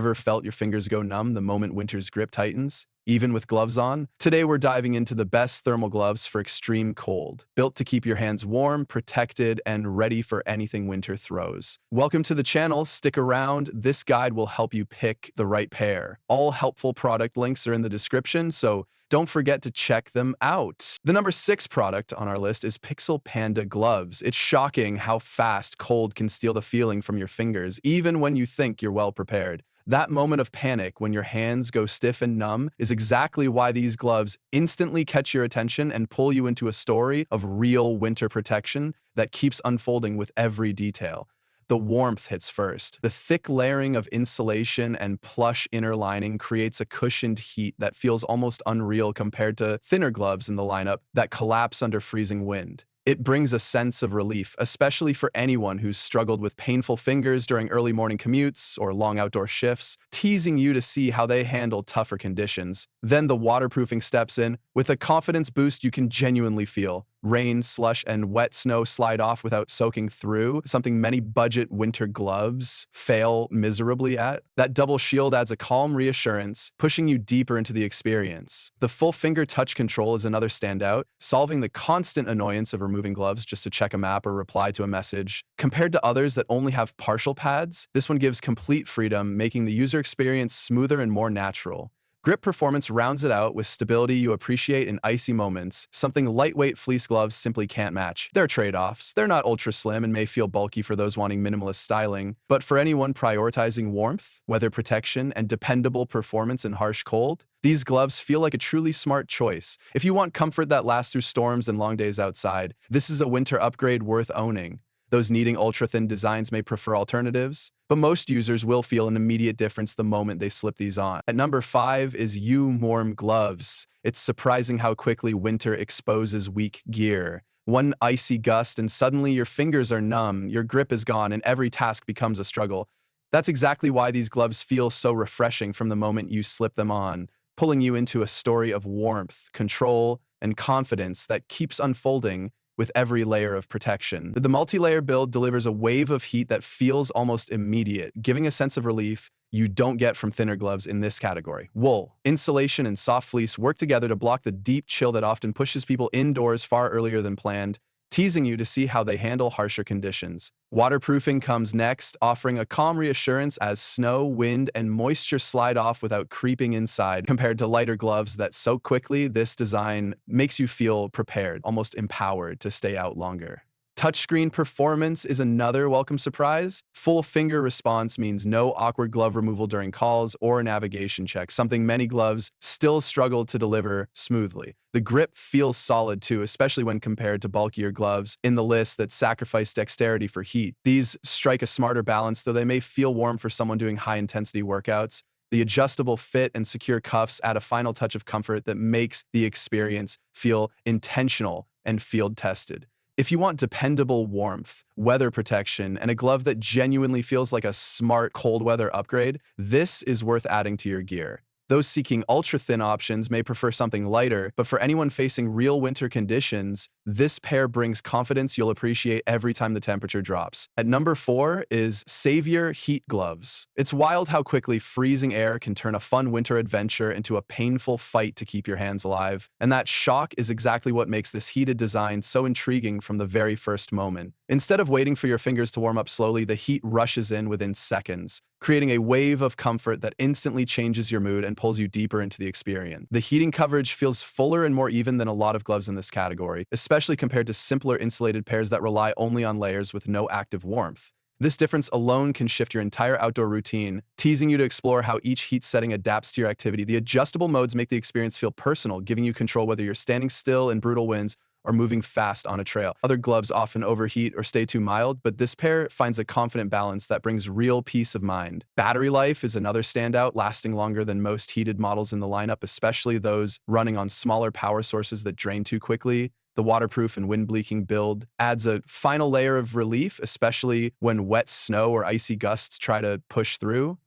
Ever felt your fingers go numb the moment winter's grip tightens, even with gloves on? Today we're diving into the best thermal gloves for extreme cold, built to keep your hands warm, protected, and ready for anything winter throws. Welcome to the channel. Stick around. This guide will help you pick the right pair. All helpful product links are in the description, so don't forget to check them out. The number 6 product on our list is Panda Gloves. It's shocking how fast cold can steal the feeling from your fingers, even when you think you're well prepared. That moment of panic when your hands go stiff and numb is exactly why these gloves instantly catch your attention and pull you into a story of real winter protection that keeps unfolding with every detail. The warmth hits first. The thick layering of insulation and plush inner lining creates a cushioned heat that feels almost unreal compared to thinner gloves in the lineup that collapse under freezing wind. It brings a sense of relief, especially for anyone who's struggled with painful fingers during early morning commutes or long outdoor shifts, teasing you to see how they handle tougher conditions. Then the waterproofing steps in with a confidence boost you can genuinely feel. Rain, slush, and wet snow slide off without soaking through, something many budget winter gloves fail miserably at. That double shield adds a calm reassurance, pushing you deeper into the experience. The full finger touch control is another standout, solving the constant annoyance of removing gloves just to check a map or reply to a message. Compared to others that only have partial pads, this one gives complete freedom, making the user experience smoother and more natural. Grip performance rounds it out with stability you appreciate in icy moments, something lightweight fleece gloves simply can't match. There are trade-offs. They're not ultra slim and may feel bulky for those wanting minimalist styling, but for anyone prioritizing warmth, weather protection, and dependable performance in harsh cold, these gloves feel like a truly smart choice. If you want comfort that lasts through storms and long days outside, this is a winter upgrade worth owning. Those needing ultra-thin designs may prefer alternatives, but most users will feel an immediate difference the moment they slip these on. At number 5 is UMEWARM Gloves. It's surprising how quickly winter exposes weak gear. One icy gust and suddenly your fingers are numb, your grip is gone, and every task becomes a struggle. That's exactly why these gloves feel so refreshing from the moment you slip them on, pulling you into a story of warmth, control, and confidence that keeps unfolding with every layer of protection. The multi-layer build delivers a wave of heat that feels almost immediate, giving a sense of relief you don't get from thinner gloves in this category. Wool, insulation, and soft fleece work together to block the deep chill that often pushes people indoors far earlier than planned, teasing you to see how they handle harsher conditions. Waterproofing comes next, offering a calm reassurance as snow, wind, and moisture slide off without creeping inside. Compared to lighter gloves that soak quickly, this design makes you feel prepared, almost empowered to stay out longer. Touchscreen performance is another welcome surprise. Full finger response means no awkward glove removal during calls or navigation checks, something many gloves still struggle to deliver smoothly. The grip feels solid too, especially when compared to bulkier gloves in the list that sacrifice dexterity for heat. These strike a smarter balance, though they may feel warm for someone doing high-intensity workouts. The adjustable fit and secure cuffs add a final touch of comfort that makes the experience feel intentional and field-tested. If you want dependable warmth, weather protection, and a glove that genuinely feels like a smart cold weather upgrade, this is worth adding to your gear. Those seeking ultra-thin options may prefer something lighter, but for anyone facing real winter conditions, this pair brings confidence you'll appreciate every time the temperature drops. At number 4 is Savior Heat Gloves. It's wild how quickly freezing air can turn a fun winter adventure into a painful fight to keep your hands alive. And that shock is exactly what makes this heated design so intriguing from the very first moment. Instead of waiting for your fingers to warm up slowly, the heat rushes in within seconds, creating a wave of comfort that instantly changes your mood and pulls you deeper into the experience. The heating coverage feels fuller and more even than a lot of gloves in this category, especially compared to simpler insulated pairs that rely only on layers with no active warmth. This difference alone can shift your entire outdoor routine, teasing you to explore how each heat setting adapts to your activity. The adjustable modes make the experience feel personal, giving you control whether you're standing still in brutal winds or moving fast on a trail. Other gloves often overheat or stay too mild, but this pair finds a confident balance that brings real peace of mind. Battery life is another standout, lasting longer than most heated models in the lineup, especially those running on smaller power sources that drain too quickly. The waterproof and wind-bleaking build adds a final layer of relief, especially when wet snow or icy gusts try to push through.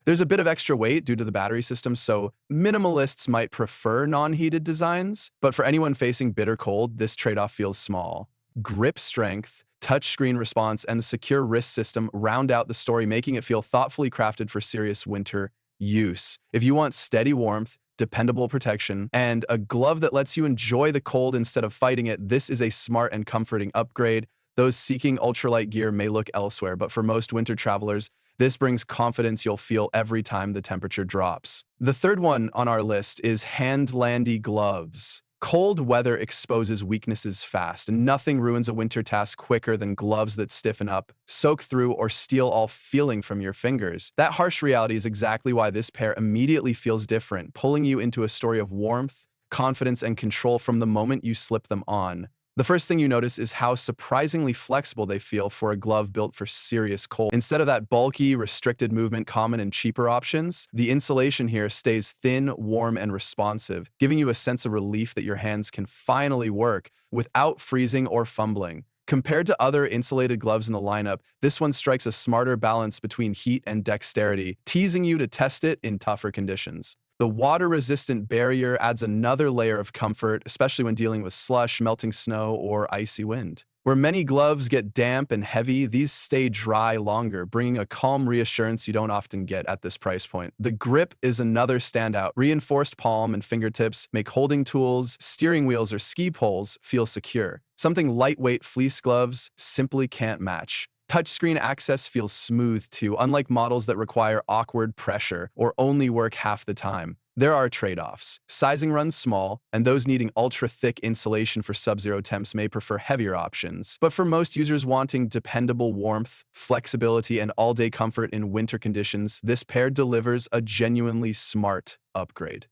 There's a bit of extra weight due to the battery system, so minimalists might prefer non-heated designs, but for anyone facing bitter cold, this trade-off feels small. Grip strength touchscreen response, and the secure wrist system round out the story, making it feel thoughtfully crafted for serious winter use. If you want steady warmth, dependable protection, and a glove that lets you enjoy the cold instead of fighting it, this is a smart and comforting upgrade. Those seeking ultralight gear may look elsewhere, but for most winter travelers, this brings confidence you'll feel every time the temperature drops. The third one on our list is HANDLANDY Gloves. Cold weather exposes weaknesses fast, and nothing ruins a winter task quicker than gloves that stiffen up, soak through, or steal all feeling from your fingers. That harsh reality is exactly why this pair immediately feels different, pulling you into a story of warmth, confidence, and control from the moment you slip them on. The first thing you notice is how surprisingly flexible they feel for a glove built for serious cold. Instead of that bulky, restricted movement common in cheaper options, the insulation here stays thin, warm, and responsive, giving you a sense of relief that your hands can finally work without freezing or fumbling. Compared to other insulated gloves in the lineup, this one strikes a smarter balance between heat and dexterity, teasing you to test it in tougher conditions. The water-resistant barrier adds another layer of comfort, especially when dealing with slush, melting snow, or icy wind. Where many gloves get damp and heavy, these stay dry longer, bringing a calm reassurance you don't often get at this price point. The grip is another standout. Reinforced palm and fingertips make holding tools, steering wheels, or ski poles feel secure. Something lightweight fleece gloves simply can't match. Touchscreen access feels smooth too, unlike models that require awkward pressure or only work half the time. There are trade-offs. Sizing runs small, and those needing ultra-thick insulation for subzero temps may prefer heavier options. But for most users wanting dependable warmth, flexibility, and all-day comfort in winter conditions, this pair delivers a genuinely smart upgrade.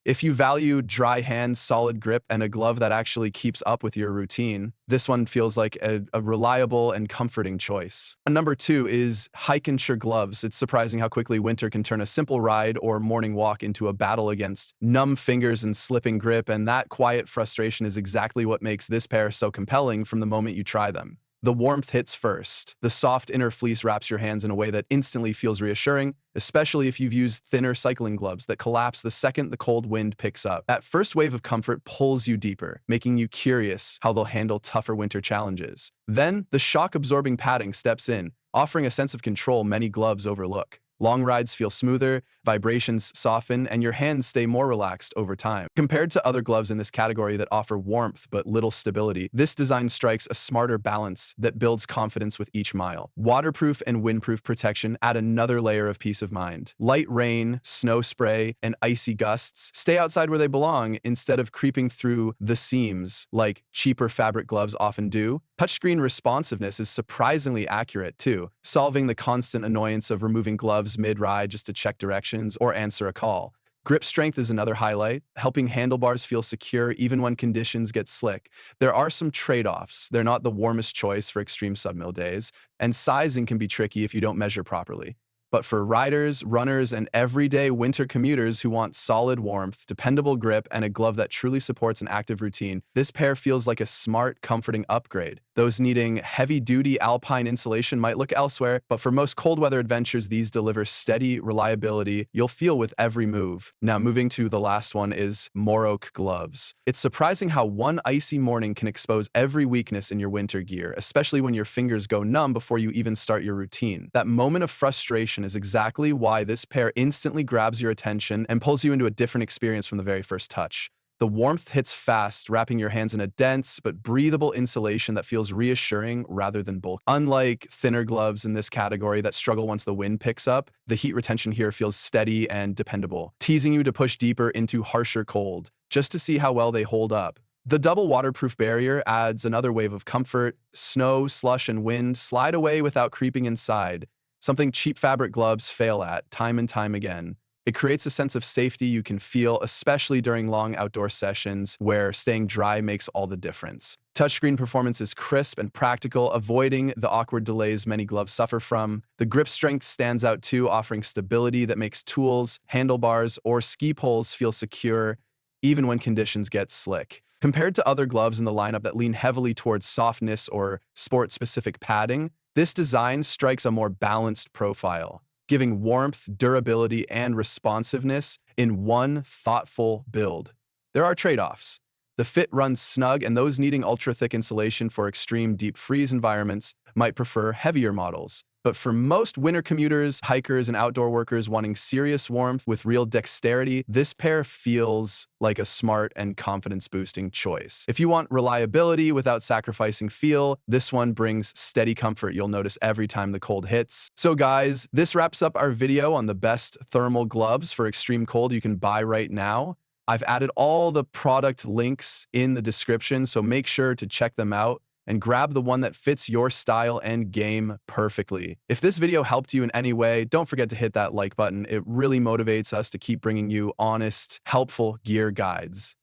If you value dry hands, solid grip, and a glove that actually keeps up with your routine, this one feels like a reliable and comforting choice. Number 2 is Hikenture Gloves. It's surprising how quickly winter can turn a simple ride or morning walk into a battle against numb fingers and slipping grip, and that quiet frustration is exactly what makes this pair so compelling from the moment you try them. The warmth hits first. The soft inner fleece wraps your hands in a way that instantly feels reassuring, especially if you've used thinner cycling gloves that collapse the second the cold wind picks up. That first wave of comfort pulls you deeper, making you curious how they'll handle tougher winter challenges. Then, the shock-absorbing padding steps in, offering a sense of control many gloves overlook. Long rides feel smoother, vibrations soften, and your hands stay more relaxed over time. Compared to other gloves in this category that offer warmth but little stability, this design strikes a smarter balance that builds confidence with each mile. Waterproof and windproof protection add another layer of peace of mind. Light rain, snow spray, and icy gusts stay outside where they belong instead of creeping through the seams like cheaper fabric gloves often do. Touchscreen responsiveness is surprisingly accurate too, solving the constant annoyance of removing gloves mid-ride just to check directions or answer a call. Grip strength is another highlight, helping handlebars feel secure even when conditions get slick. There are some trade-offs. They're not the warmest choice for extreme submill days, and sizing can be tricky if you don't measure properly. But for riders, runners, and everyday winter commuters who want solid warmth, dependable grip, and a glove that truly supports an active routine, this pair feels like a smart, comforting upgrade. Those needing heavy-duty alpine insulation might look elsewhere, but for most cold weather adventures, these deliver steady reliability you'll feel with every move. Now, moving to the last one is MOREOK Gloves. It's surprising how one icy morning can expose every weakness in your winter gear, especially when your fingers go numb before you even start your routine. That moment of frustration is exactly why this pair instantly grabs your attention and pulls you into a different experience from the very first touch. The warmth hits fast, wrapping your hands in a dense but breathable insulation that feels reassuring rather than bulky. Unlike thinner gloves in this category that struggle once the wind picks up, the heat retention here feels steady and dependable, teasing you to push deeper into harsher cold, just to see how well they hold up. The double waterproof barrier adds another wave of comfort. Snow, slush, and wind slide away without creeping inside, something cheap fabric gloves fail at time and time again. It creates a sense of safety you can feel, especially during long outdoor sessions where staying dry makes all the difference. Touchscreen performance is crisp and practical, avoiding the awkward delays many gloves suffer from. The grip strength stands out too, offering stability that makes tools, handlebars, or ski poles feel secure, even when conditions get slick. Compared to other gloves in the lineup that lean heavily towards softness or sport-specific padding, this design strikes a more balanced profile, giving warmth, durability, and responsiveness in one thoughtful build. There are trade-offs. The fit runs snug, and those needing ultra-thick insulation for extreme deep freeze environments might prefer heavier models. But for most winter commuters, hikers, and outdoor workers wanting serious warmth with real dexterity, this pair feels like a smart and confidence-boosting choice. If you want reliability without sacrificing feel, this one brings steady comfort you'll notice every time the cold hits. So guys, this wraps up our video on the best thermal gloves for extreme cold you can buy right now. I've added all the product links in the description, so make sure to check them out and grab the one that fits your style and game perfectly. If this video helped you in any way, don't forget to hit that like button. It really motivates us to keep bringing you honest, helpful gear guides.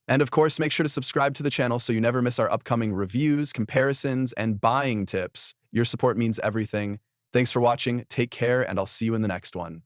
And of course, make sure to subscribe to the channel so you never miss our upcoming reviews, comparisons, and buying tips. Your support means everything. Thanks for watching, take care, and I'll see you in the next one.